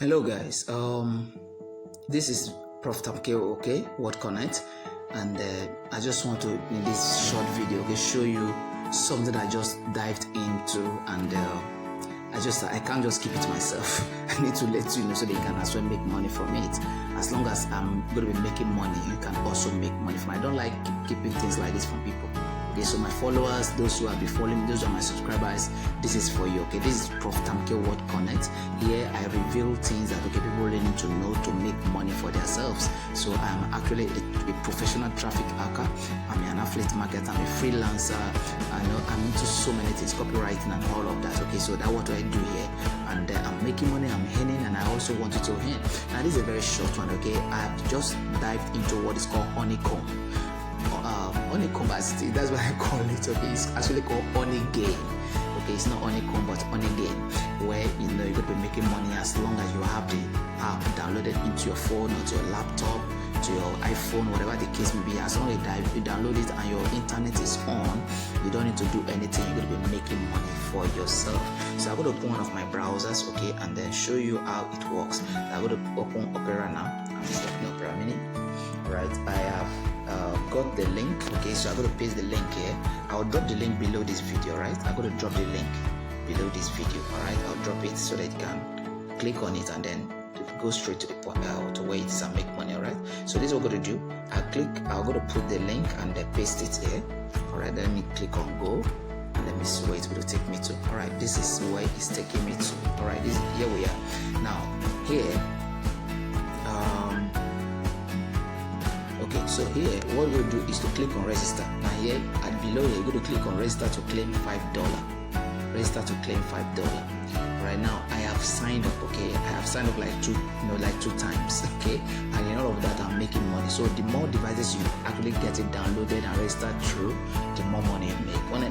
Hello guys, this is Prof Tamkeo, okay, Word Connect, and I just want to, in this short video, okay, show you something I just dived into, and I can't just keep it to myself. I need to let you know so that you can as well make money from it. As long as I'm going to be making money, you can also make money from it. I don't like keeping things like this from people. Okay, so my followers, those who have been following me, those are my subscribers, this is for you. Okay, this is Prof Tamkeo Word Connect. Here I reveal things that people really need to know to make money for themselves. So I'm actually a professional traffic hacker. I'm an affiliate marketer. I'm a freelancer. I'm into so many things, copywriting and all of that. Okay, so that's what I do here, and I'm making money, I'm earning, and I also want you to earn. Now this is a very short one. Okay, I've just dived into what is called honeycomb. Honeycomb, that's what I call it. Okay, it's actually called Honeygain. Okay, it's not honeycomb but Honeygain, where you're gonna be making money as long as you have the app downloaded into your phone or to your laptop, to your iPhone, whatever the case may be. As long as you download it and your internet is on, you don't need to do anything. You're gonna be making money for yourself. So I'm gonna open one of my browsers, okay, and then show you how it works. I'm gonna open Opera now. I'm just opening Opera Mini. Right, I have got the link. Okay, so I'm going to paste the link here. I'll drop the link below this video. Right, I'm going to drop the link below this video. All right, I'll drop it so that you can click on it and then go straight to the point to where it is and make money. All right, so this is what I'm going to do. I'm going to put the link and then paste it here. All right, let me click on go and let me see where it's going to take me to. All right, this is where it's taking me to. All right, here we are. Now here. Okay, so here what we'll do is to click on register. Now here at below here, you're going to click on register to claim $5. Register to claim $5. Right now I have signed up. Okay, I have signed up like two times. Okay, and in all of that I'm making money. So the more devices you actually get it downloaded and registered through, the more money you make. When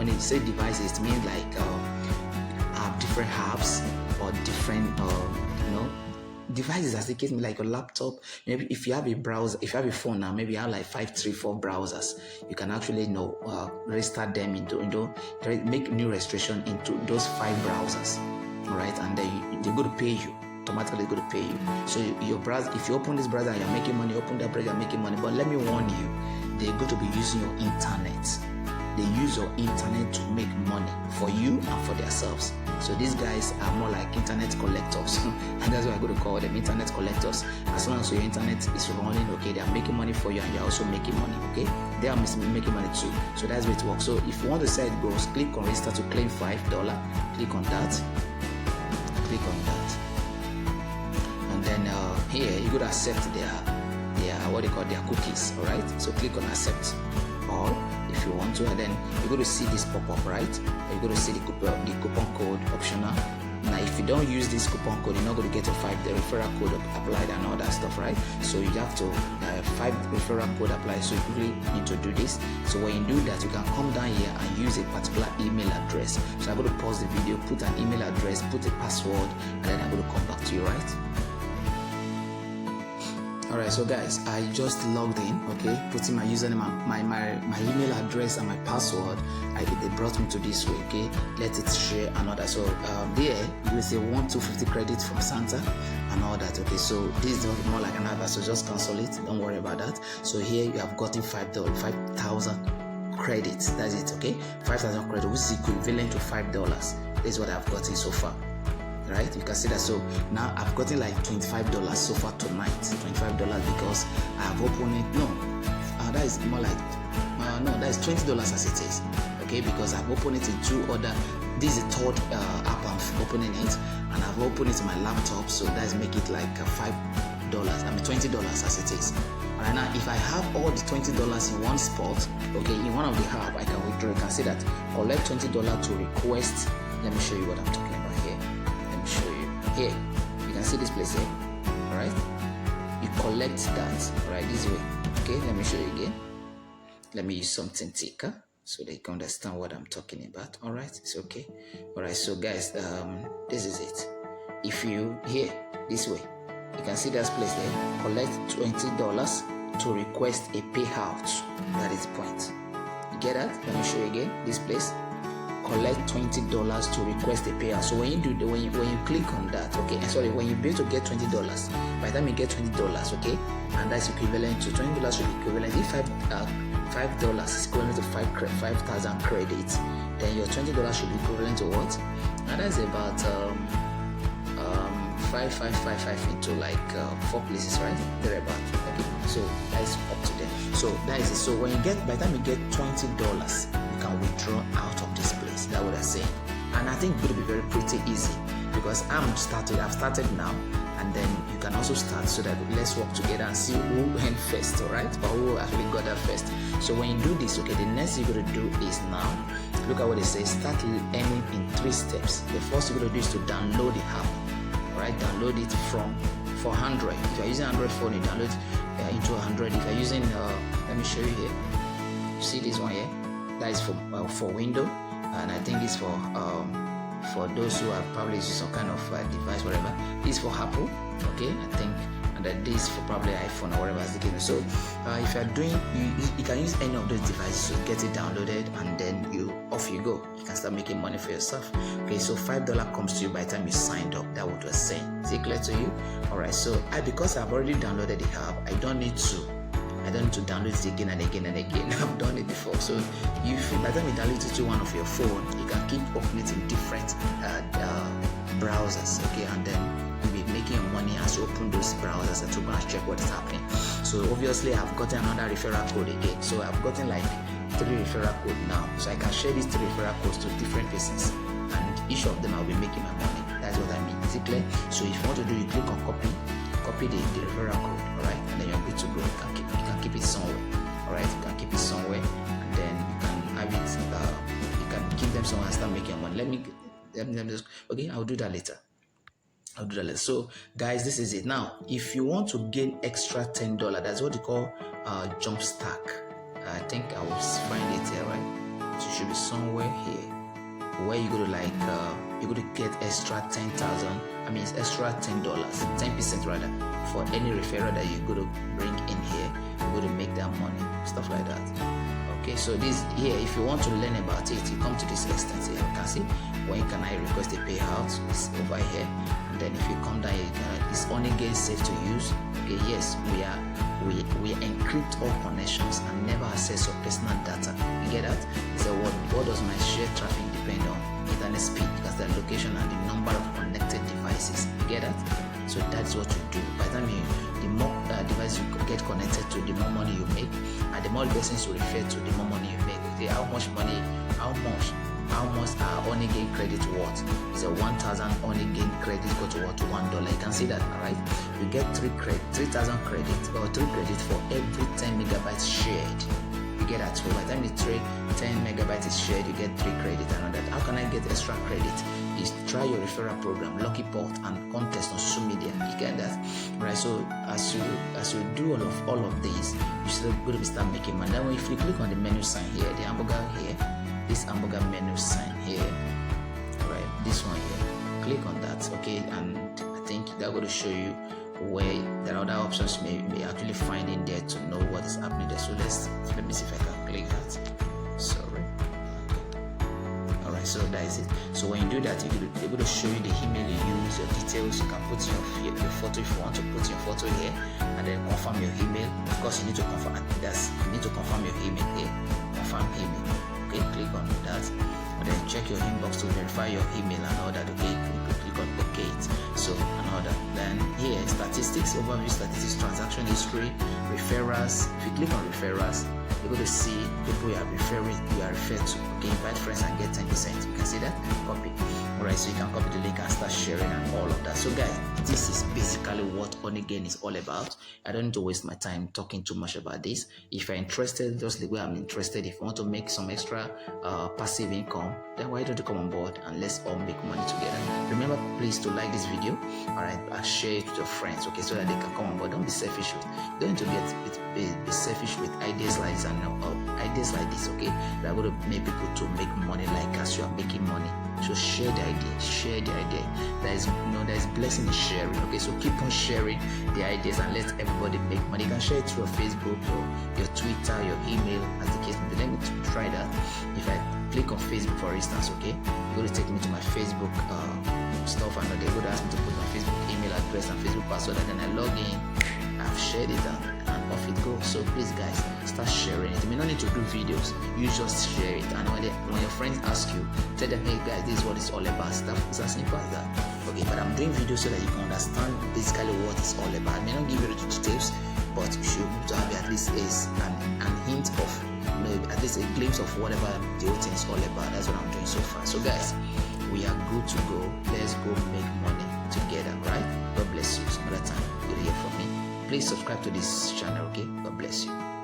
it say devices, it means like different apps or different devices, as the case like your laptop. Maybe if you have a browser, if you have a phone now, maybe you have like 5, 3, 4 browsers. You can actually register them into make new registration into those 5 browsers. All right, and then they're going to pay you automatically. Going to pay you. So your browser, if you open this browser and you're making money, open that browser, you're making money. But let me warn you, they're going to be using your internet. They use your internet to make money for you and for themselves. So these guys are more like internet collectors. And that's what I'm going to call them, internet collectors. As long as your internet is running, okay, they are making money for you and you're also making money, okay? They are making money too. So that's where it works. So if you want to see it goes, click on register to claim $5. Click on that. Click on that. And then here you're going to accept their what they call their cookies, all right? So click on accept all if you want to, and then you're going to see this pop up, right? You're going to see the coupon code optional. Now if you don't use this coupon code, you're not going to get the referral code applied and all that stuff, right? So you have to 5 referral code applied. So you really need to do this. So when you do that, you can come down here and use a particular email address. So I'm going to pause the video, put an email address, put a password, and then I'm going to come back to you, right? Alright, so guys, I just logged in, okay, putting my username, my email address and my password. They brought me to this way, okay, let it share and all that. So there you will say 250 credits from Santa and all that. Okay, so this is more like an advert, so just cancel it, don't worry about that. So here you have gotten $5,000 credits. That's it, okay, 5,000 credits, which is equivalent to $5. This is what I've gotten so far. Right, you can see that. So now I've gotten like $25 so far tonight. $25 because I have opened it. That is more like that is $20 as it is. Okay, because I've opened it in 2 other. This is the 3rd app I'm opening it, and I've opened it in my laptop. So that is make it like $5. $20 as it is. Right now, if I have all the $20 in one spot, okay, in one of the app, I can withdraw. You can see that collect $20 to request. Let me show you what I'm talking about here. Show you here. You can see this place here. All right, you collect that right this way. Okay, let me show you again. Let me use something thicker so they can understand what I'm talking about. All right, it's okay. All right, so guys, this is it. If you here this way, you can see that place there. Collect $20 to request a payout. That is the point. You get that? Let me show you again. This place. collect $20 to request a payout. So when you do when you click on that, okay, sorry, when you be able to get $20, by the time you get $20, okay, and that's equivalent to $20 should be equivalent. If $5 is equivalent to 5,000 credits, then your $20 should be equivalent to what? And that's about 5,555 into like 4 places, right? Thereabout. Okay, so that's up to them. So that is it. So when you get, by the time you get $20, you can withdraw out of this place. That's what I'm saying. And I think it will be pretty easy because I've started now, and then you can also start, so that let's work together and see who went first, all right? Or who actually got that first. So when you do this, okay, the next thing you're going to do is now, look at what it says, start earning in 3 steps. The first thing you're going to do is to download the app, all right? Download it for Android. If you're using Android phone, you download into 100. If you're using, let me show you here. You see this one here? That is for Windows, and I think it's for those who are probably using some kind of device, whatever. This is for Apple, okay, I think, and then this for probably iPhone or whatever is the case. So if you're doing, you can use any of those devices to get it downloaded, and then off you go. You can start making money for yourself. Okay, so $5 comes to you by the time you signed up. That's what we're saying. Is it clear to you? All right. So because I've already downloaded the app, I don't need to download it again and again and again. I've done it before. So by the time you download it to one of your phone, you can keep opening it in different browsers, okay, and then you'll be making your money as you open those browsers and to go and check what is happening. So obviously I've gotten another referral code again. So I've gotten like 3 referral codes now. So I can share these 3 referral codes to different persons, and each of them I'll be making my money. That's what I mean. Is it clear? So if you want to do, you click on copy the referral code, all right, and then you're good to go. You can keep it somewhere, all right. You can keep it somewhere, and then you can have it. You can keep them somewhere and start making money. Let me just, okay. I'll do that later. So guys, this is it. Now if you want to gain extra $10, that's what you call jump stack. I think I will find it here, right? So it should be somewhere here where you go to like you're going to get extra 10,000. I mean, it's extra $10, 10% rather, for any referral that you're going to bring in here. You're going to make that money, stuff like that. Okay, so this here, if you want to learn about it, you come to this extent here. You can see when can I request a payout. It's over here, and then if you come down here, it's Honeygain safe to use. Okay, yes, we encrypt all connections and never access your personal data. You get that? So what does my shared traffic depend on? Internet speed, because the location and the number of connected devices. You get that? So that's what you do. By the time the more devices you get connected to, the more money you make, and the more persons you refer to, the more money you make. Okay, how much Honeygain credit worth? It's a 1,000 Honeygain credit go to what? $1. You can see that, right? You get 3,000 credits or 3 credits for every 10 megabytes shared. You get that. So by the time the 10 megabytes is shared, you get 3 credits. And that, how can I get extra credit? Is try your referral program, Lucky Pot, and contest on social media. You get that, right? So as you do all of these, you still going to start making money. Then if you click on the menu sign here, the hamburger here, this hamburger menu sign here, right? This one here, click on that, okay? And I think they're going to show you where there are other options you may actually find in there to know what is happening there. So let me see if I can click that. Sorry. Alright, so that is it. So when you do that, you're able to show you the email you use, your details. You can put your photo if you want to put your photo here, and then confirm your email. Of course, you need to confirm your email here. Confirm email. Okay, click on that, and then check your inbox to verify your email and all that. Okay, click on OK. So another. Then here, statistics, overview statistics, transaction history, referrals. If you click on referrals, you're going to see people you are referred to. Okay, invite friends and get 10%. You can see that. Copy. Alright, so you can copy the link and start sharing and all of that. So guys, this is basically what Honeygain is all about. I don't need to waste my time talking too much about this. If you're interested, just the way I'm interested, if you want to make some extra passive income, then why don't you come on board and let's all make money together. Remember, please, to like this video, alright, and share it with your friends, okay, so that they can come on board. Don't be selfish don't be selfish with ideas like this and ideas like this, okay? That are going to make people to make money like us. You are making money. So share the idea. There is blessing in sharing, okay? So keep on sharing the ideas and let everybody make money. You can share it through your Facebook or your Twitter, your email, as the case may be. Let me try that. If I click on Facebook, for instance, okay, you're going to take me to my Facebook stuff, and they're going to ask me to put my Facebook email address and Facebook password, and then I log in. I've shared it and off it goes. So please guys, start sharing it. You may not need to do videos, you just share it, and when your friends ask you, tell them, hey guys, this is what it's all about. Stuff is as simple as that. Okay, but I'm doing videos so that you can understand basically what it's all about. I may not give you the details, but you should have at least an hint of, at least a glimpse of whatever the whole thing is all about. That's what I'm doing so far. So guys, we are good to go. Let's go make money together, right? God bless you. Some other time you'll hear from me. Please subscribe to this channel, okay? God bless you.